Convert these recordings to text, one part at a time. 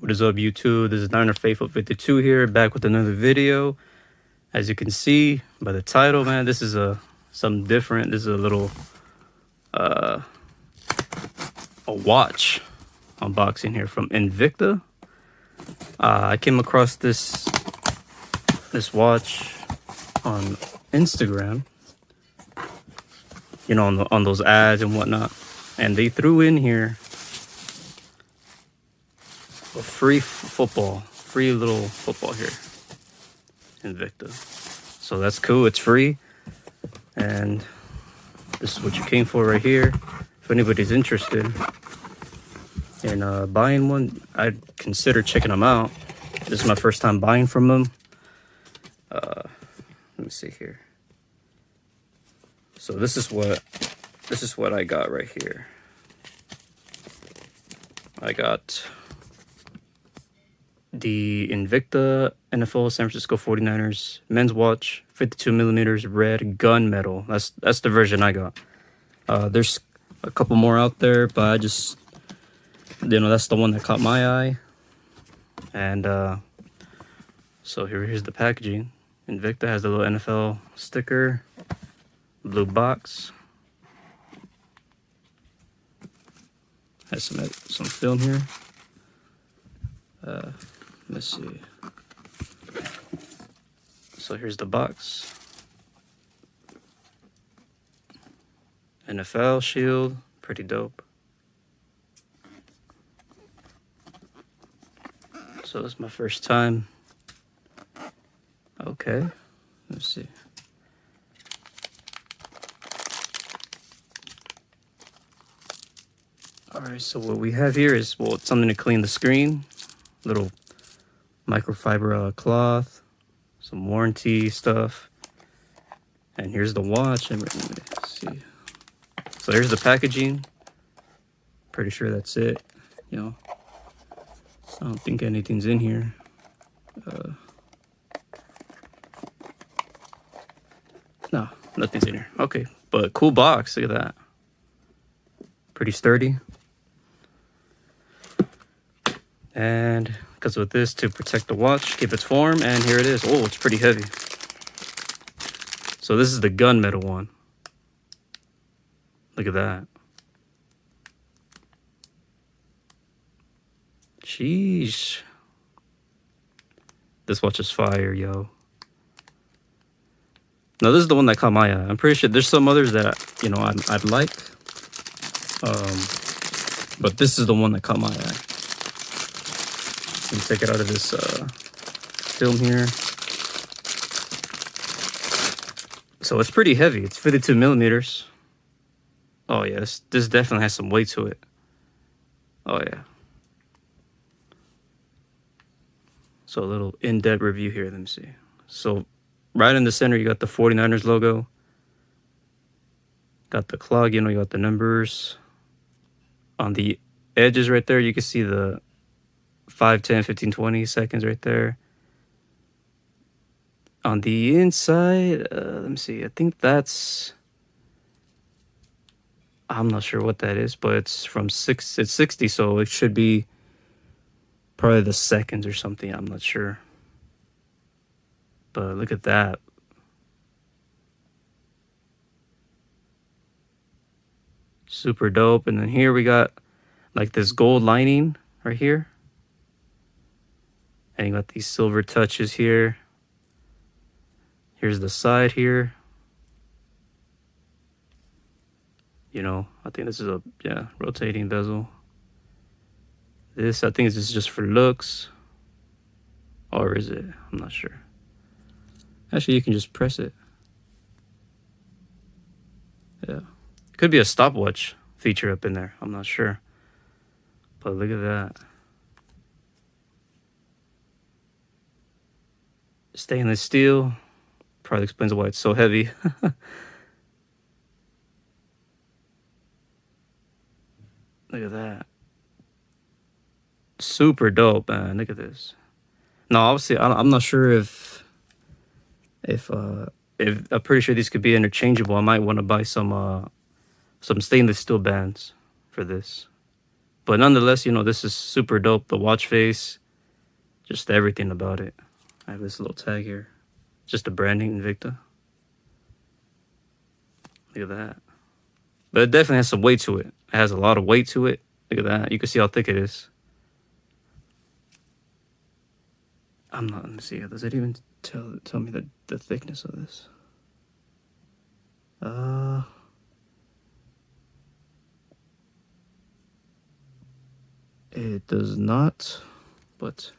What is up, YouTube? This is Niner Faithful 52 here, back with another video. As you can see by the title, man, this is something different. This is a little a watch unboxing here from Invicta. I came across this watch on Instagram, you know, on those ads and whatnot, and they threw in here a free little football here, Invicta. So that's cool. It's free, and this is what you came for right here. If anybody's interested in buying one, I'd consider checking them out. This is my first time buying from them. Let me see here. So this is what I got right here. I got the Invicta NFL San Francisco 49ers men's watch, 52 millimeters red gunmetal. That's the version I got. There's a couple more out there, but I just, you know, that's the one that caught my eye. And so here's the packaging. Invicta has the little NFL sticker, blue box. Has some film here. Let's see. So here's the box. NFL shield, pretty dope. So it's my first time. Okay, let's see. All right, so what we have here is, well, it's something to clean the screen, little microfiber cloth, some warranty stuff, and here's the watch. And let's see. So here's the packaging. Pretty sure that's it. You know, I don't think anything's in here. No, nothing's in here. Okay, but cool box. Look at that. Pretty sturdy. And because with this, to protect the watch, keep its form, and here it is. Oh, it's pretty heavy. So this is the gunmetal one. Look at that. Sheesh. This watch is fire, yo. Now this is the one that caught my eye. I'm pretty sure there's some others that, you know, I'd like. But this is the one that caught my eye. Let me take it out of this film here. So it's pretty heavy. It's 52 millimeters. Oh yeah, this definitely has some weight to it. Oh yeah. So a little in-depth review here. Let me see. So right in the center, you got the 49ers logo. Got the clock, you know, you got the numbers. On the edges right there, you can see the 5, 10, 15, 20 seconds right there. On the inside, let me see. I think that's, I'm not sure what that is, but it's it's 60, so it should be probably the seconds or something. I'm not sure. But look at that. Super dope. And then here we got like this gold lining right here. And you got these silver touches here. Here's the side here. You know, I think this is a, yeah, rotating bezel. This, I think this is just for looks. Or is it? I'm not sure. Actually, you can just press it. Yeah. Could be a stopwatch feature up in there. I'm not sure. But look at that. Stainless steel. Probably explains why it's so heavy. Look at that. Super dope, man. Look at this. No, obviously, I'm not sure if I'm pretty sure these could be interchangeable. I might want to buy some stainless steel bands for this. But nonetheless, you know, this is super dope. The watch face, just everything about it. I have this little tag here. Just the branding, Invicta. Look at that. But it definitely has some weight to it. It has a lot of weight to it. Look at that. You can see how thick it is. I'm not, let me see. Does it even tell me the thickness of this? It does not, but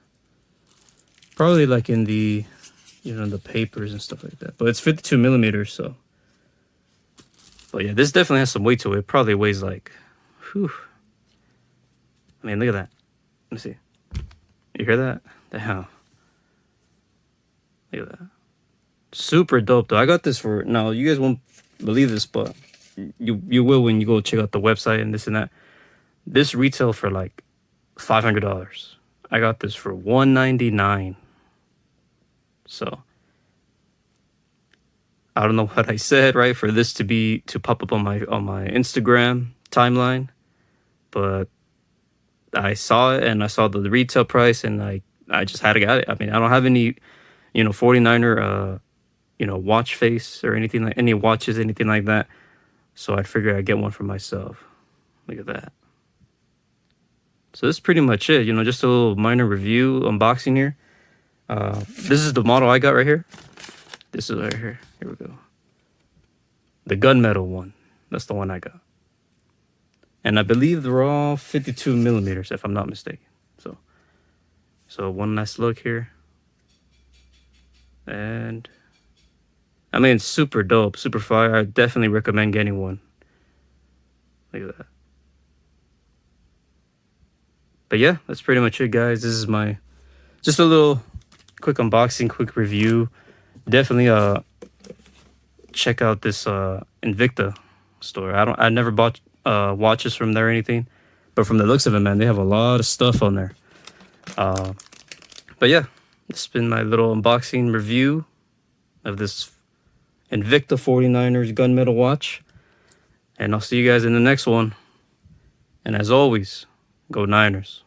probably like in the, you know, the papers and stuff like that. But it's 52 millimeters, so. But yeah, this definitely has some weight to it. It probably weighs like, whew. I mean, look at that. Let me see. You hear that? Damn. Look at that. Super dope though. I got this for, now you guys won't believe this, but you will when you go check out the website and this and that. This retail for like $500. I got this for $199. So I don't know what I said, right, for this to pop up on my Instagram timeline, but I saw it and I saw the retail price and I just had to get it. I mean, I don't have any, you know, 49er you know, watch face or anything, like any watches, anything like that. So I figured I'd get one for myself. Look at that. So this is pretty much it, you know, just a little minor review unboxing here. This is the model I got right here. This is right here. Here we go. The gunmetal one. That's the one I got. And I believe they're all 52 millimeters, if I'm not mistaken. So one nice look here. And I mean, it's super dope, super fire. I definitely recommend getting one. Look at that. But yeah, that's pretty much it, guys. This is my just a little quick unboxing, quick review. Definitely check out this Invicta store. I never bought watches from there or anything, but from the looks of it, man, they have a lot of stuff on there. But yeah, it's been my little unboxing review of this Invicta 49ers gunmetal watch, and I'll see you guys in the next one. And as always, go Niners.